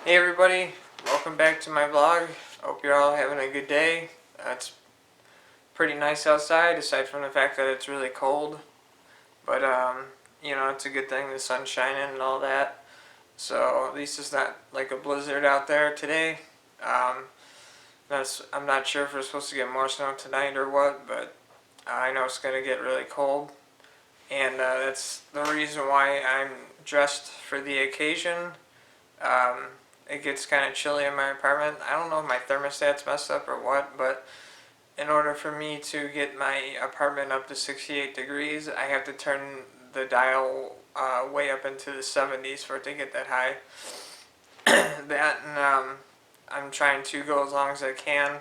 Hey everybody, welcome back to my vlog. Hope you're all having a good day. It's pretty nice outside, aside from the fact that it's really cold. But, it's a good thing, the sun's shining and all that. So, at least it's not like a blizzard out there today. Um, I'm not sure if we're supposed to get more snow tonight or what, but I know it's going to get really cold. And that's the reason why I'm dressed for the occasion. Um, it gets kind of chilly in my apartment. I don't know if my thermostat's messed up or what, but in order for me to get my apartment up to 68 degrees, I have to turn the dial way up into the 70s for it to get that high. That and I'm trying to go as long as I can,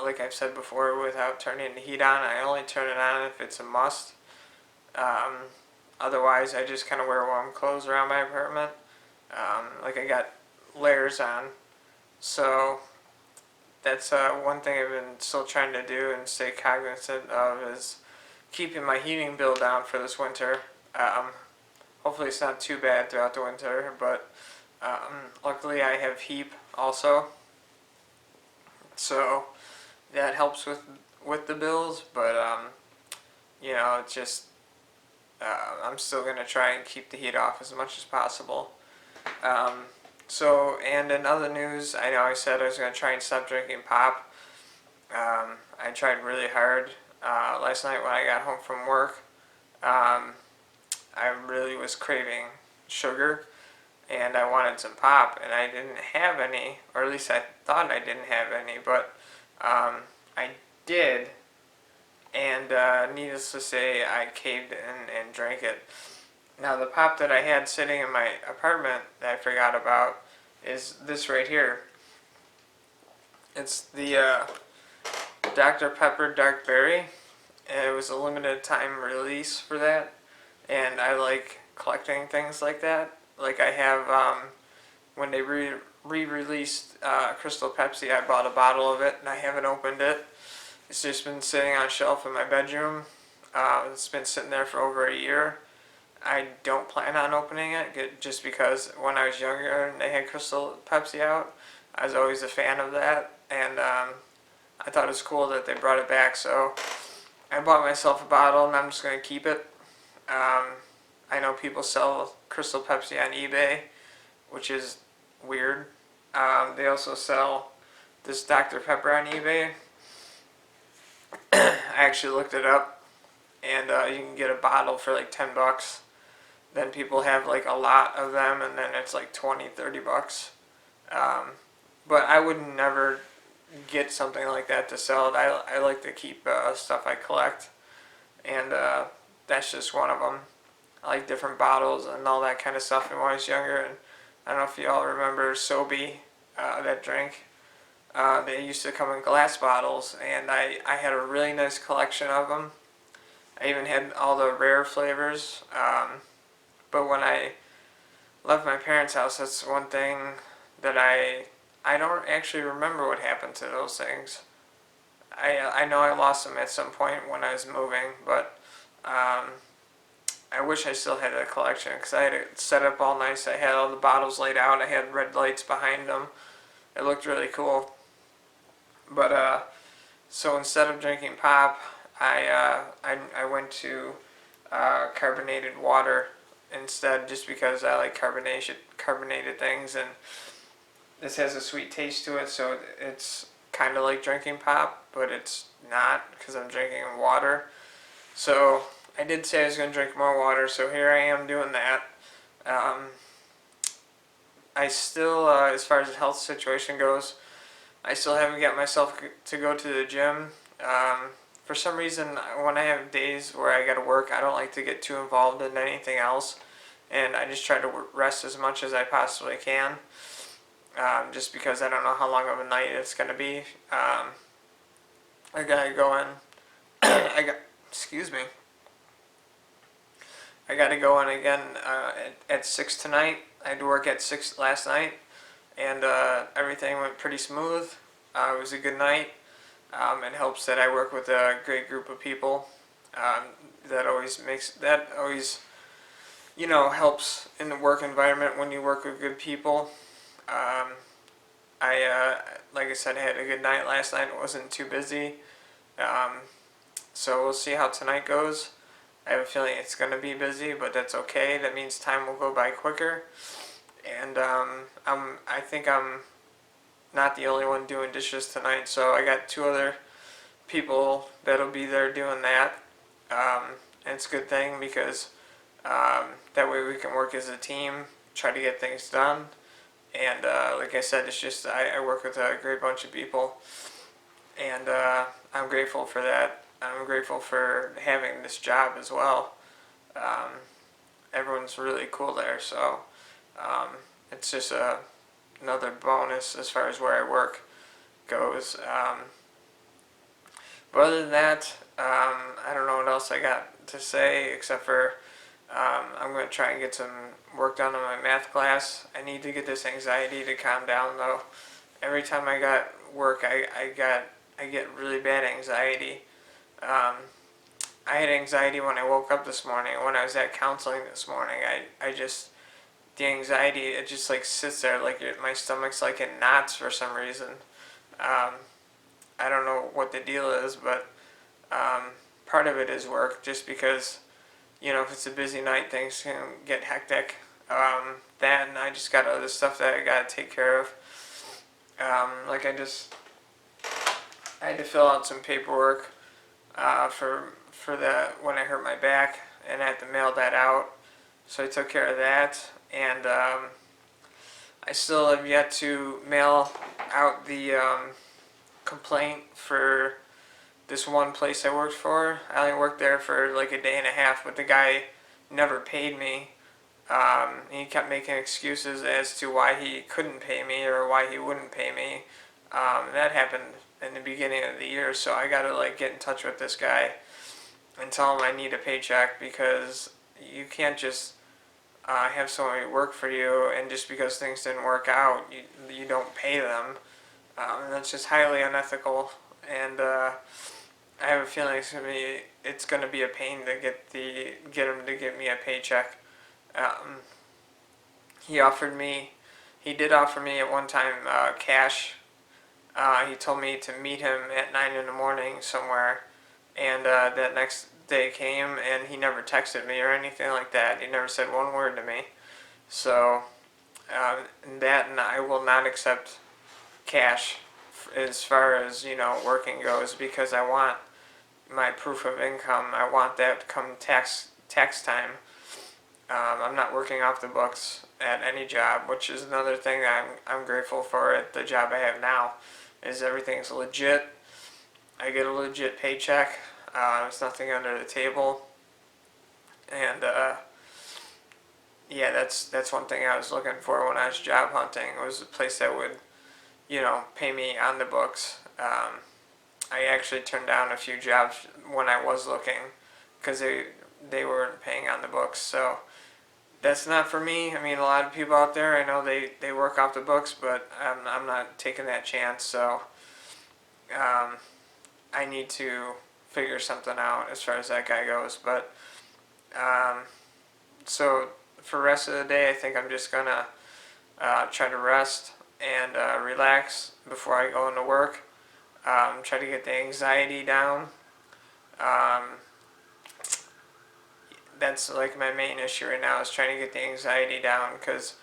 like I've said before, without turning the heat on. I only turn it on if it's a must. Um, Otherwise, I just kind of wear warm clothes around my apartment. Like I got layers on. So that's one thing I've been still trying to do and stay cognizant of is keeping my heating bill down for this winter. Hopefully it's not too bad throughout the winter, but luckily I have heat also. So that helps with the bills, but it's just I'm still going to try and keep the heat off as much as possible. And in other news, I know I said I was going to try and stop drinking pop. I tried really hard last night when I got home from work. I really was craving sugar, and I wanted some pop, and I didn't have any, or at least I thought I didn't have any, but I did, and needless to say, I caved in and drank it. Now, the pop that I had sitting in my apartment that I forgot about is this right here. It's the drpepper dark berry. It was a limited time release for that, and I like collecting things like that. Like I have, when they re-released Crystal Pepsi, I bought a bottle of it, and I haven't opened it. It's just been sitting on a shelf in my bedroom. It's been sitting there for over a year. I don't plan on opening it just because when I was younger and they had Crystal Pepsi out, I was always a fan of that, and I thought it was cool that they brought it back, so I bought myself a bottle and I'm just going to keep it. I know people sell Crystal Pepsi on eBay, which is weird. They also sell this Dr. Pepper on eBay. I actually looked it up, and you can get a bottle for like $10. Then people have like a lot of them, and then it's like 20, $30. But I would never get something like that to sell it. I like to keep stuff I collect, and that's just one of them. I like different bottles and all that kind of stuff when I was younger. And I don't know if you all remember Sobe, that drink. They used to come in glass bottles, and I had a really nice collection of them. I even had all the rare flavors. But when I left my parents' house, that's one thing that I don't actually remember what happened to those things. I know I lost them at some point when I was moving, but I wish I still had that collection because I had it set up all nice. I had all the bottles laid out. I had red lights behind them. It looked really cool. But so instead of drinking pop, I went to carbonated water instead, just because I like carbonated things, and this has a sweet taste to it, so it's kind of like drinking pop, but it's not because I'm drinking water. So I did say I was going to drink more water, so here I am doing that. I still, as far as the health situation goes, I still haven't got myself to go to the gym. For some reason, when I have days where I gotta work, I don't like to get too involved in anything else, and I just try to rest as much as I possibly can, just because I don't know how long of a night it's gonna be. I gotta go in. Excuse me. I gotta go in again at 6 tonight. I had to work at 6 last night, and everything went pretty smooth. It was a good night. It helps that I work with a great group of people. That always helps in the work environment when you work with good people. Like I said, I had a good night last night. It wasn't too busy. So we'll see how tonight goes. I have a feeling it's going to be busy, but that's okay. That means time will go by quicker. And I think I'm not the only one doing dishes tonight, so I got two other people that'll be there doing that. And it's a good thing because that way we can work as a team, try to get things done. And like I said, it's just I work with a great bunch of people, and I'm grateful for that. I'm grateful for having this job as well. Um, Everyone's really cool there, so it's just another bonus as far as where I work goes. But other than that, I don't know what else I got to say except for I'm going to try and get some work done on my math class. I need to get this anxiety to calm down though. Every time I got work, I get really bad anxiety. I had anxiety when I woke up this morning. When I was at counseling this morning, I just the anxiety, it just like sits there like my stomach's like in knots for some reason. Um, I don't know what the deal is, but part of it is work, just because if it's a busy night, things can get hectic. That and I just got other stuff that I got to take care of. Like I had to fill out some paperwork for that when I hurt my back, and I had to mail that out. So I took care of that, and I still have yet to mail out the complaint for this one place I worked for. I only worked there for like a day and a half, but the guy never paid me. He kept making excuses as to why he couldn't pay me or why he wouldn't pay me. That happened in the beginning of the year, so I gotta like get in touch with this guy and tell him I need a paycheck, because you can't just have somebody work for you and just because things didn't work out, you don't pay them. And that's just highly unethical, and I have a feeling it's gonna be a pain to get him to give me a paycheck. Um, he did offer me at one time cash. He told me to meet him at 9 in the morning somewhere, and that next day came and he never texted me or anything like that. He never said one word to me. So and I will not accept cash as far as working goes, because I want my proof of income. I want that come tax time. I'm not working off the books at any job, which is another thing that I'm grateful for at the job I have now, is everything's legit. I get a legit paycheck. There's nothing under the table, and yeah, that's one thing I was looking for when I was job hunting. It was a place that would pay me on the books. I actually turned down a few jobs when I was looking because they weren't paying on the books. So that's not for me. I mean, a lot of people out there, I know they work off the books, but I'm not taking that chance. So I need to figure something out as far as that guy goes. But so for the rest of the day, I think I'm just gonna try to rest and relax before I go into work. Try to get the anxiety down. That's like my main issue right now, is trying to get the anxiety down, because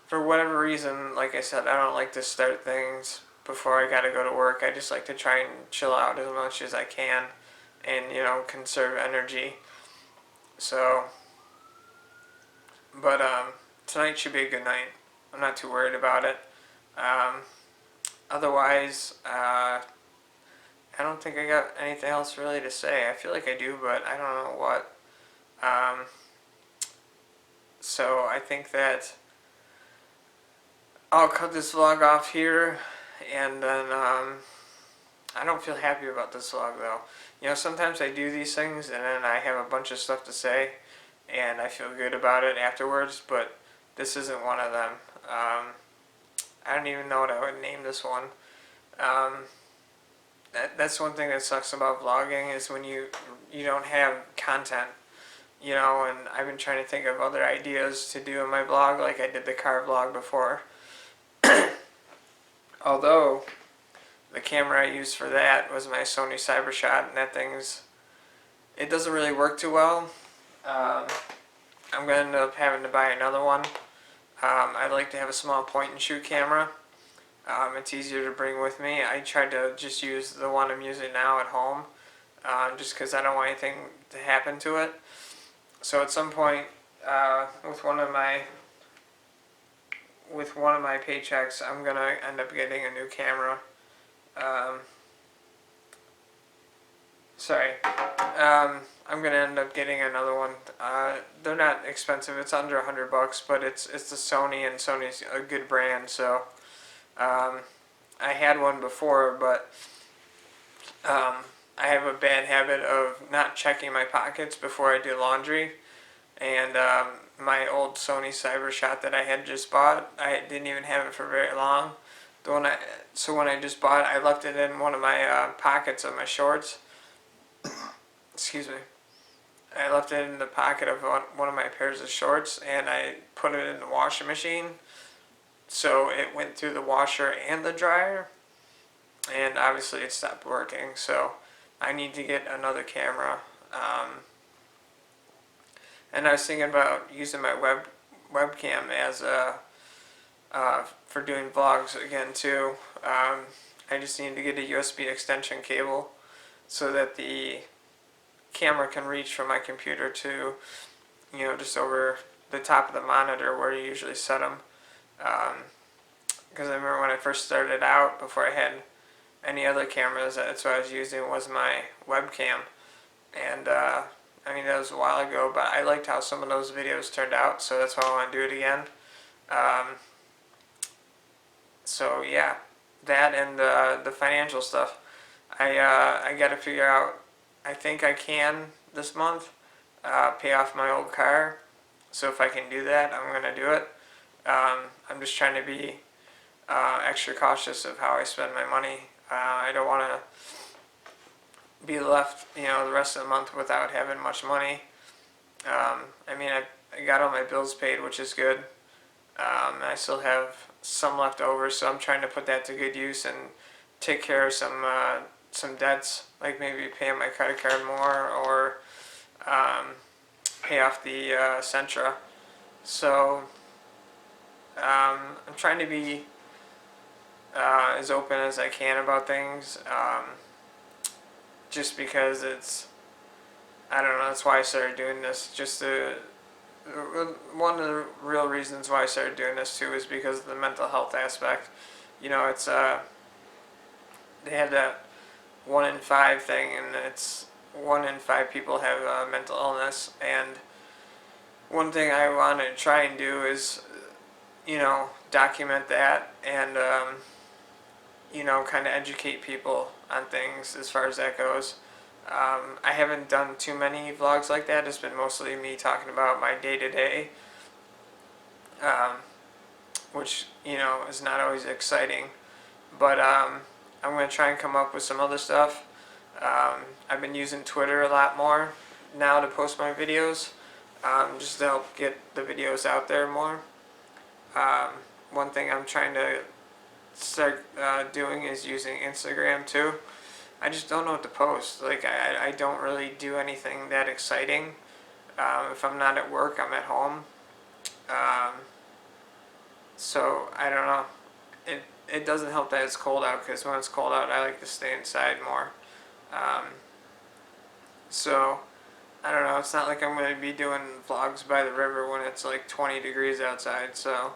for whatever reason, like I said, I don't like to start things before I gotta go to work. I just like to try and chill out as much as I can and conserve energy. So but tonight should be a good night. I'm not too worried about it. Otherwise, I don't think I got anything else really to say. I feel like I do, but I don't know what. So I think that I'll cut this vlog off here, and then I don't feel happy about this vlog though. Sometimes I do these things and then I have a bunch of stuff to say, and I feel good about it afterwards, but this isn't one of them. I don't even know what I would name this one. That's one thing that sucks about vlogging, is when you don't have content, and I've been trying to think of other ideas to do in my vlog, like I did the car vlog before, Although the camera I used for that was my Sony CyberShot, and it doesn't really work too well. I'm going to end up having to buy another one. I'd like to have a small point and shoot camera. It's easier to bring with me. I tried to just use the one I'm using now at home, just because I don't want anything to happen to it. So at some point, with one of my paychecks, I'm gonna end up getting a new camera. Um, I'm gonna end up getting another one. They're not expensive. It's under $100, but it's the Sony, and Sony's a good brand. So I had one before, but I have a bad habit of not checking my pockets before I do laundry, and my old Sony CyberShot that I had just bought, I didn't even have it for very long. So when I just bought it, I left it in one of my pockets of my shorts. Excuse me. I left it in the pocket of one of my pairs of shorts, and I put it in the washing machine. So it went through the washer and the dryer, and obviously it stopped working. So I need to get another camera. And I was thinking about using my webcam as for doing vlogs again too. I just need to get a USB extension cable so that the camera can reach from my computer to, just over the top of the monitor where you usually set them. Because I remember when I first started out, before I had any other cameras, that's what I was using, was my webcam. And that was a while ago, but I liked how some of those videos turned out, so that's why I want to do it again. So yeah, that and the financial stuff. I got to figure out. I think I can this month pay off my old car. So if I can do that, I'm gonna do it. I'm just trying to be extra cautious of how I spend my money. I don't want to be left, the rest of the month without having much money. I got all my bills paid, which is good. I still have some left over, so I'm trying to put that to good use and take care of some debts, like maybe pay my credit card more, or pay off the Sentra. So I'm trying to be as open as I can about things, just because I don't know, that's why I started doing this. One of the real reasons why I started doing this too is because of the mental health aspect. It's they had that 1 in 5 thing, and it's 1 in 5 people have mental illness. And one thing I want to try and do is, document that, and kind of educate people on things as far as that goes. I haven't done too many vlogs like that. It's been mostly me talking about my day-to-day, which, is not always exciting. But I'm going to try and come up with some other stuff. I've been using Twitter a lot more now to post my videos, just to help get the videos out there more. One thing I'm trying to start doing is using Instagram too. I just don't know what to post. Like, I don't really do anything that exciting. If I'm not at work, I'm at home. So I don't know. It doesn't help that it's cold out, because when it's cold out, I like to stay inside more. So I don't know. It's not like I'm going to be doing vlogs by the river when it's like 20 degrees outside. So,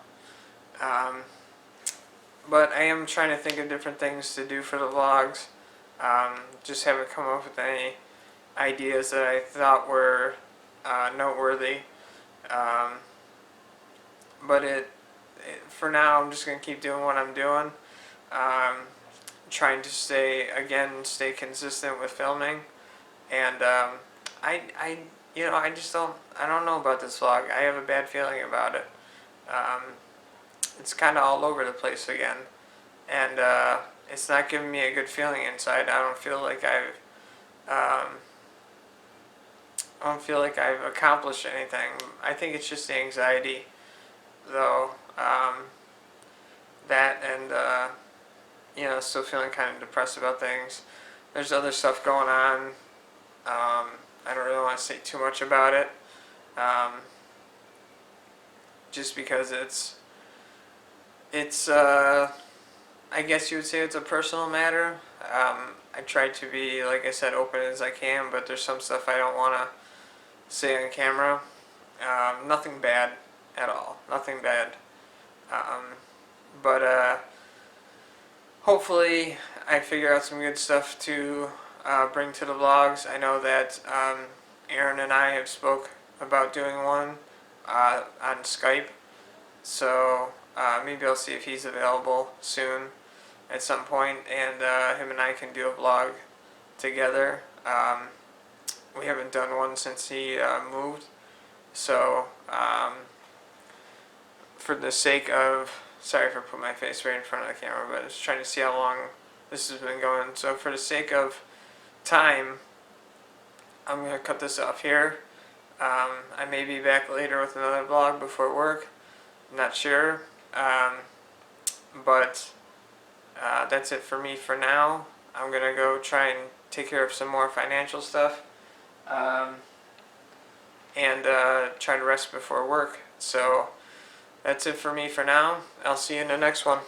but I am trying to think of different things to do for the vlogs. Just haven't come up with any ideas that I thought were noteworthy. But for now, I'm just going to keep doing what I'm doing. Trying to stay consistent with filming. And I don't know about this vlog. I have a bad feeling about it. It's kind of all over the place again. And it's not giving me a good feeling inside. I don't feel like I've accomplished anything. I think it's just the anxiety, though. That still feeling kind of depressed about things. There's other stuff going on. I don't really want to say too much about it, just because it's I guess you would say it's a personal matter. I try to be, like I said, open as I can, but there's some stuff I don't want to say on camera. Nothing bad at all. Nothing bad. But hopefully I figure out some good stuff to bring to the vlogs. I know that Aaron and I have spoke about doing one on Skype. So maybe I'll see if he's available soon at some point, and him and I can do a vlog together. We haven't done one since he moved. So for the sake of, sorry for putting my face right in front of the camera, but I was trying to see how long this has been going. So for the sake of time, I'm going to cut this off here. I may be back later with another vlog before work. I'm not sure. But that's it for me for now. I'm going to go try and take care of some more financial stuff. And try to rest before work. So that's it for me for now. I'll see you in the next one.